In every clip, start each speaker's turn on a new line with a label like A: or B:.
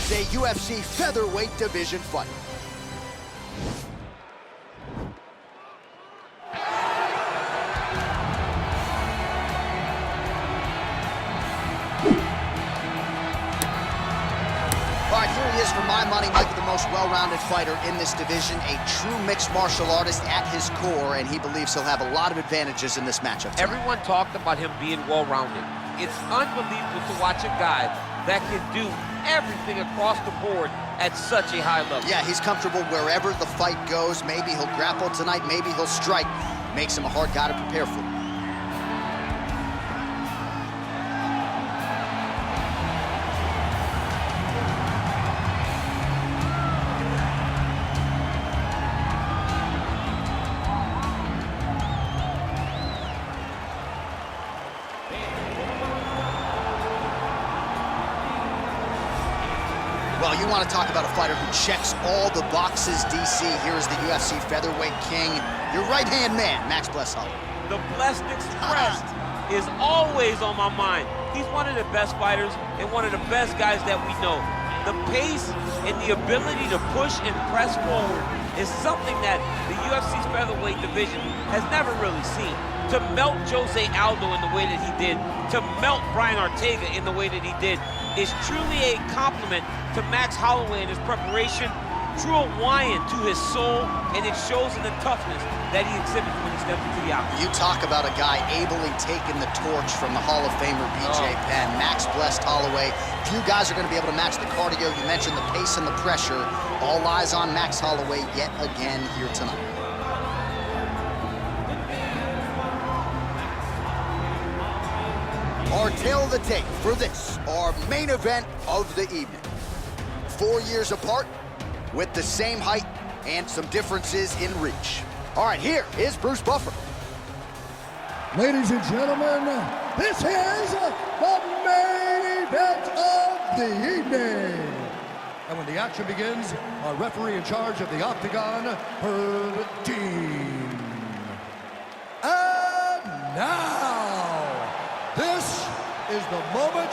A: comes a UFC featherweight division fight. All right, here he is, for my money, maybe the most well-rounded fighter in this division, a true mixed martial artist at his core, and he believes he'll have a lot of advantages in this matchup tonight.
B: Everyone talked about him being well-rounded. It's unbelievable to watch a guy that can do everything across the board at such a high level.
A: Yeah, he's comfortable wherever the fight goes. Maybe he'll grapple tonight, maybe he'll strike. Makes him a hard guy to prepare for. Well, you want to talk about a fighter who checks all the boxes, DC. Here is the UFC featherweight king, your right-hand man, Max Holloway.
B: The Blessed Express is always on my mind. He's one of the best fighters and one of the best guys that we know. The pace and the ability to push and press forward is something that the UFC's featherweight division has never really seen. To melt Jose Aldo in the way that he did, to melt Brian Ortega in the way that he did, is truly a compliment to Max Holloway and his preparation. Drew Hawaiian to his soul, and it shows in the toughness that he exhibits when he steps into the octagon.
A: You talk about a guy ably taking the torch from the Hall of Famer BJ Penn. Max blessed Holloway. Few guys are going to be able to match the cardio. You mentioned the pace and the pressure. All eyes on Max Holloway yet again here tonight. Our tale of the tape for this, our main event of the evening. 4 years apart, with the same height and some differences in reach. All right, here is Bruce Buffer.
C: Ladies and gentlemen, this is the main event of the evening. And when the action begins, our referee in charge of the octagon, Herb Dean. And now, this is the moment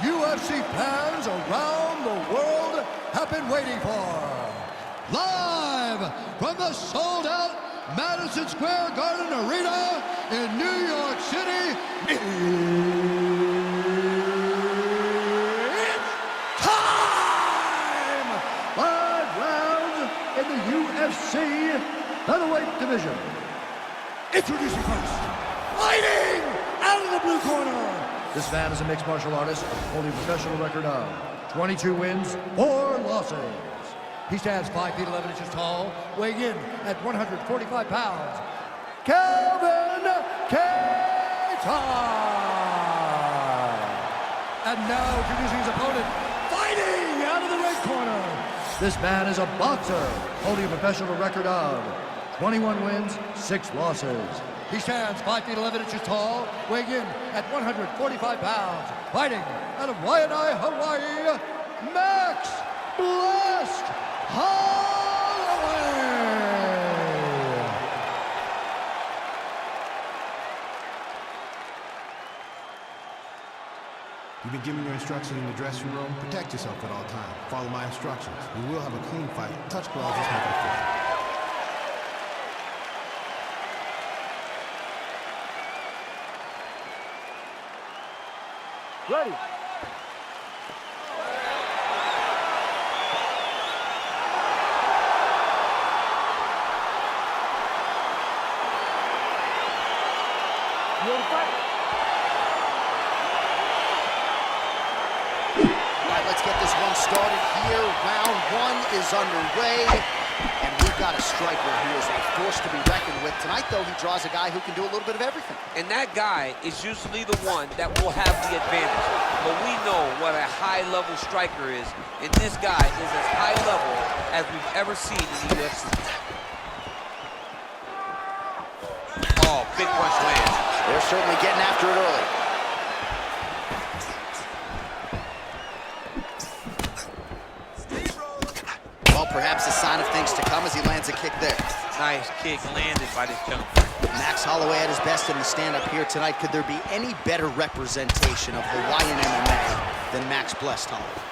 C: UFC fans around the world have been waiting for. Live from the sold-out Madison Square Garden Arena in New York City, it's time! 5 rounds in the UFC featherweight division. Introducing first, fighting out of the blue corner. This man is a mixed martial artist, holding a professional record of 22 wins, 4 losses. He stands 5 feet 11 inches tall, weighing in at 145 pounds. Kelvin Kattar! And now introducing his opponent, fighting out of the red corner. This man is a boxer, holding a professional record of 21 wins, 6 losses. He stands 5 feet 11 inches tall, weighing in at 145 pounds. Fighting out of Waianae, Hawaii, Max Blessed Holloway!
D: You've been given your instructions in the dressing room. Protect yourself at all times. Follow my instructions. You will have a clean fight. Touch gloves, just make it official.
C: Ready.
A: Let's get this one started here. Round 1 is underway, and we've got a striker who is a force to be reckoned with. Tonight, though, he draws a guy who can do a little bit of everything.
B: And that guy is usually the one that will have the advantage. But we know what a high-level striker is, and this guy is as high level as we've ever seen in the UFC. Oh, big punch lands.
A: They're certainly getting after it early. Well, perhaps a sign of things to come as he lands a kick there.
B: Nice kick landed by this gentleman.
A: Max Holloway at his best in the stand-up here tonight. Could there be any better representation of Hawaiian MMA than Max Blessed Holloway?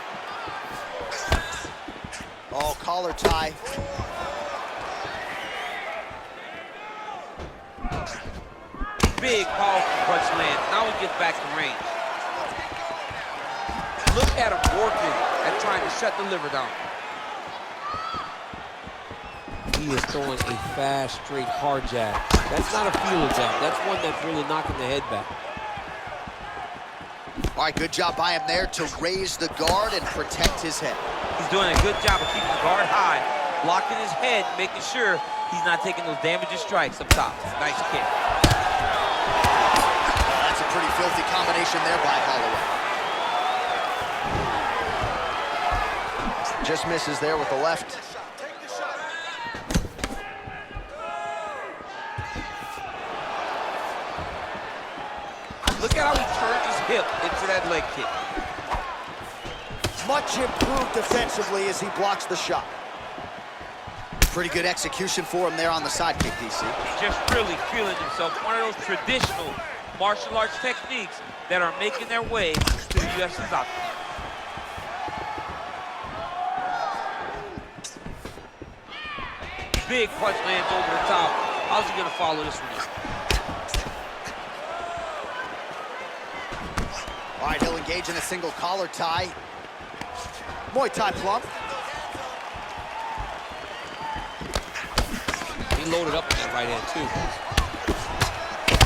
A: Oh, collar tie.
B: Big, powerful punch lands. Now he gets back to range. Look at him working at trying to shut the liver down. He is throwing a fast, straight, hard jab. That's not a feeler jab. That's one that's really knocking the head back.
A: All right, good job by him there to raise the guard and protect his head.
B: He's doing a good job of keeping the guard high, blocking his head, making sure he's not taking those damaging strikes up top. Nice kick.
A: That's a pretty filthy combination there by Holloway. Just misses there with the left.
B: Look at how he turned his hip into that leg kick.
A: Much improved defensively as he blocks the shot. Pretty good execution for him there on the side kick, DC.
B: Just really feeling himself. One of those traditional martial arts techniques that are making their way to the UFC's octagon. Big punch lands over the top. How's he gonna follow this one up?
A: All right, he'll engage in a single collar tie. Muay Thai plump.
B: He loaded up with that right hand, too.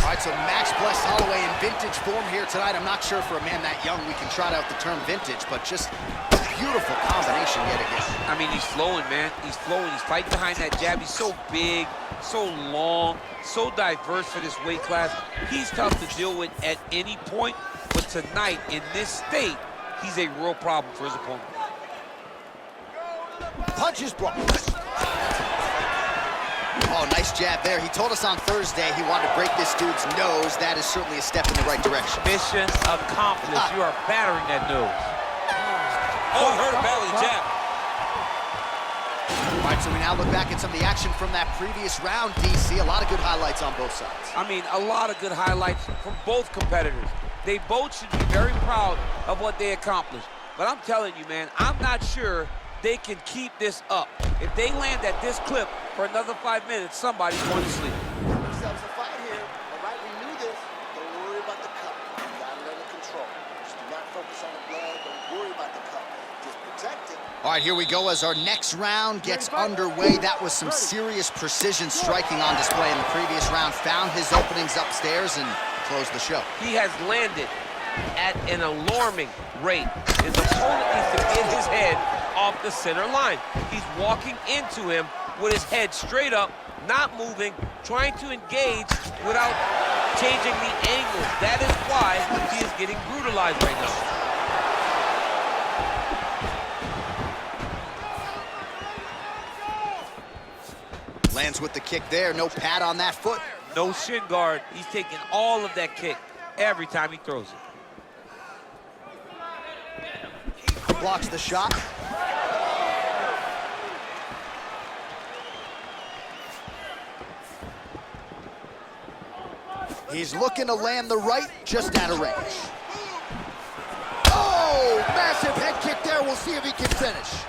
A: All right, so Max blessed Holloway in vintage form here tonight. I'm not sure for a man that young we can trot out the term vintage, but just a beautiful combination yet again.
B: I mean, he's flowing, man. He's flowing. He's fighting behind that jab. He's so big, so long, so diverse for this weight class. He's tough to deal with at any point, but tonight, in this state, he's a real problem for his opponent.
A: Punches blocked. Oh, nice jab there. He told us on Thursday he wanted to break this dude's nose. That is certainly a step in the right direction.
B: Mission accomplished. You are battering that nose. Oh, he hurt him badly, jab.
A: All right, so we now look back at some of the action from that previous round, DC. A lot of good highlights on both sides.
B: I mean, a lot of good highlights from both competitors. They both should be very proud of what they accomplished. But I'm telling you, man, I'm not sure they can keep this up. If they land at this clip for another 5 minutes, somebody's going to sleep.
E: Ourselves a fight here. All right, we knew this. Don't worry about the cut. You got it under control. Just do not focus on the blood. Don't worry about the cut. Just protect it.
A: All right, here we go as our next round gets underway. That was some serious precision striking on display in the previous round. Found his openings upstairs and closed the show.
B: He has landed at an alarming rate. His opponent needs to get his head off the center line. He's walking into him with his head straight up, not moving, trying to engage without changing the angle. That is why he is getting brutalized right now.
A: Lands with the kick there. No pad on that foot.
B: No shin guard. He's taking all of that kick every time he throws it.
A: Blocks the shot. He's looking to land the right, just out of range. Oh, massive head kick there. We'll see if he can finish.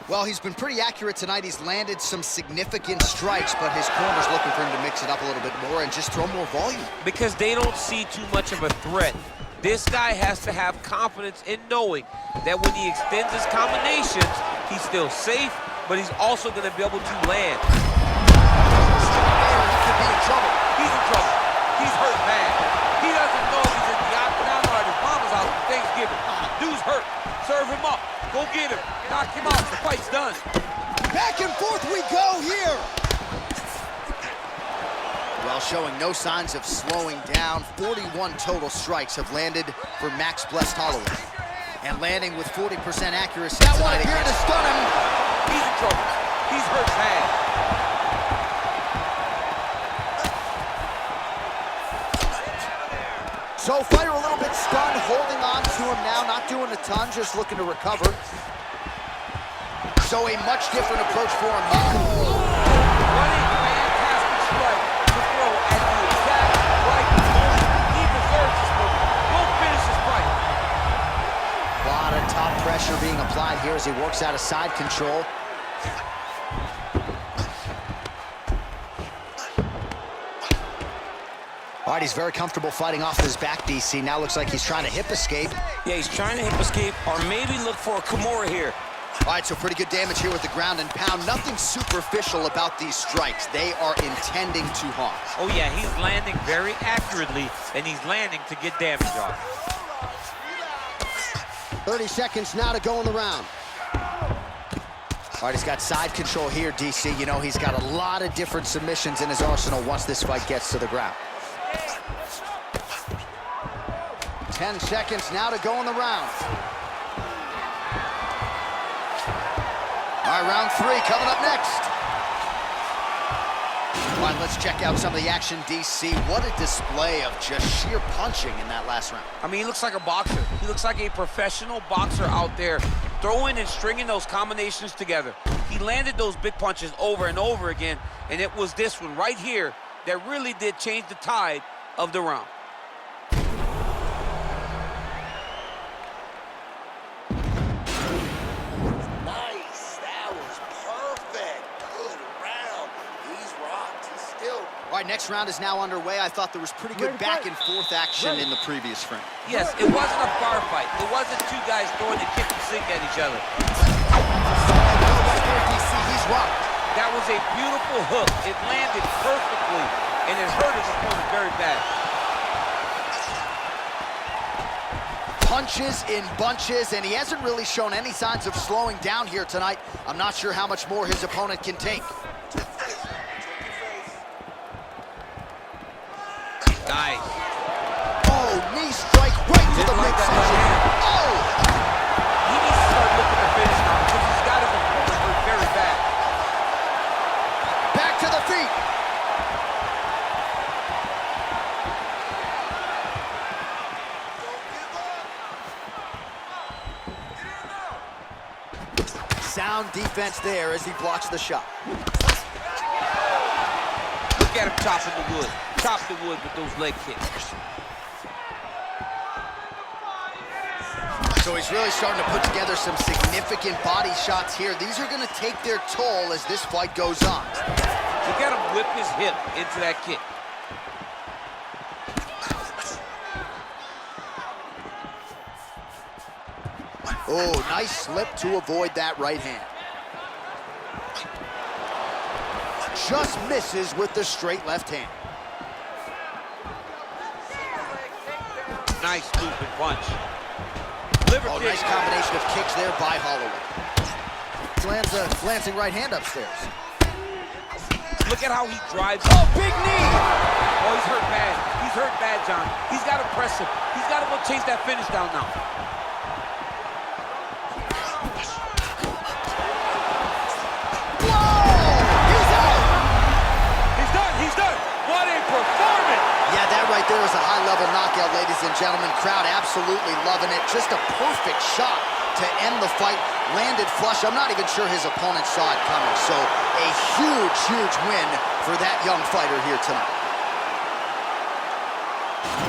A: Well, he's been pretty accurate tonight. He's landed some significant strikes, but his corner's looking for him to mix it up a little bit more and just throw more volume.
B: Because they don't see too much of a threat. This guy has to have confidence in knowing that when he extends his combinations, he's still safe, but he's also going to be able to land.
A: He could be in trouble.
B: He's in trouble. He's hurt bad. He doesn't know if he's in the octagon or at his mama's house for Thanksgiving. Dude's hurt. Serve him up. Go get him. Knock him out. The fight's done.
A: Back and forth we go here. Well, showing no signs of slowing down. 41 total strikes have landed for Max blessed Holloway. And landing with 40% accuracy tonight here to stun him.
B: He's in trouble. He's hurt bad.
A: So fighter a little bit stunned, holding on to him now, not doing a ton, just looking to recover. So a much different approach for him here.
B: What a fantastic strike to throw at the exact right moment. He deserves this moment. Go finish this fight.
A: A lot of top being applied here as he works out of side control. All right, he's very comfortable fighting off his back, DC. Now looks like he's trying to hip escape.
F: Yeah, he's trying to hip escape or maybe look for a Kimura here.
A: All right, so pretty good damage here with the ground and pound. Nothing superficial about these strikes. They are intending to harm.
B: Oh, yeah, he's landing very accurately, and he's landing to get damage off.
A: 30 seconds now to go in the round. All right, he's got side control here, DC. You know, he's got a lot of different submissions in his arsenal once this fight gets to the ground. 10 seconds now to go in the round. All right, round 3 coming up next. All right, let's check out some of the action, DC. What a display of just sheer punching in that last round.
F: I mean, he looks like a boxer. He looks like a professional boxer out there, throwing and stringing those combinations together. He landed those big punches over and over again, and it was this one right here that really did change the tide of the round.
A: All right, next round is now underway. I thought there was pretty good back and forth action in the previous frame.
B: Yes, it wasn't a bar fight. It wasn't two guys throwing the kick and sink at each other.
A: He's rocked.
B: That was a beautiful hook. It landed perfectly, and it hurt his opponent very bad.
A: Punches in bunches, and he hasn't really shown any signs of slowing down here tonight. I'm not sure how much more his opponent can take.
B: Nice.
A: Oh, knee strike right to the midsection. Oh!
B: He needs to start looking to finish now because he's got his opponent hurt very bad.
A: Back to the feet. Sound defense there as he blocks the shot.
B: Look at him chopping the wood. Chop the wood with those leg kicks.
A: So he's really starting to put together some significant body shots here. These are going to take their toll as this fight goes on.
B: Look at him whip his hip into that kick.
A: Oh, nice slip to avoid that right hand. Just misses with the straight left hand.
B: Nice looping punch. Liver
A: Oh,
B: kick.
A: nice combination of kicks there by Holloway. Lands a glancing right hand upstairs.
B: Look at how he drives.
A: Oh, big knee!
B: Oh, he's hurt bad. He's hurt bad, John. He's got to press him. He's got to go chase that finish down now.
A: Right there is a high-level knockout, ladies and gentlemen. Crowd absolutely loving it. Just a perfect shot to end the fight. Landed flush. I'm not even sure his opponent saw it coming. So a huge, huge win for that young fighter here tonight.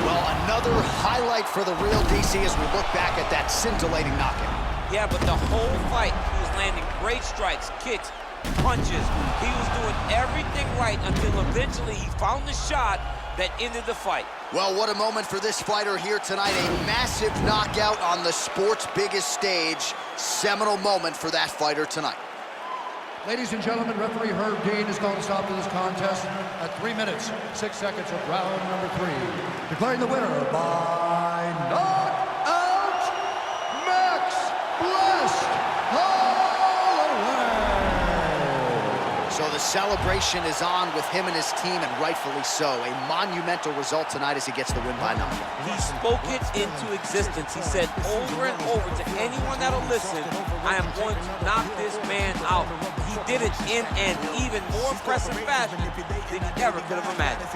A: Well, another highlight for the real DC as we look back at that scintillating knockout.
B: Yeah, but the whole fight, he was landing great strikes, kicks, punches. He was doing everything right until eventually he found the shot that ended the fight.
A: Well, what a moment for this fighter here tonight. A massive knockout on the sport's biggest stage. Seminal moment for that fighter tonight.
C: Ladies and gentlemen, referee Herb Dean has called a stop to this contest at 3 minutes, 6 seconds of round number 3. Declaring the winner by knockout, Max Blessed Holloway.
A: So the celebration is on with him and his team, and rightfully so. A monumental result tonight as he gets the win by knockout.
B: He spoke it into existence. He said over and over to anyone that'll listen, I am going to knock this man out. He did it in an even more impressive fashion than he ever could have imagined.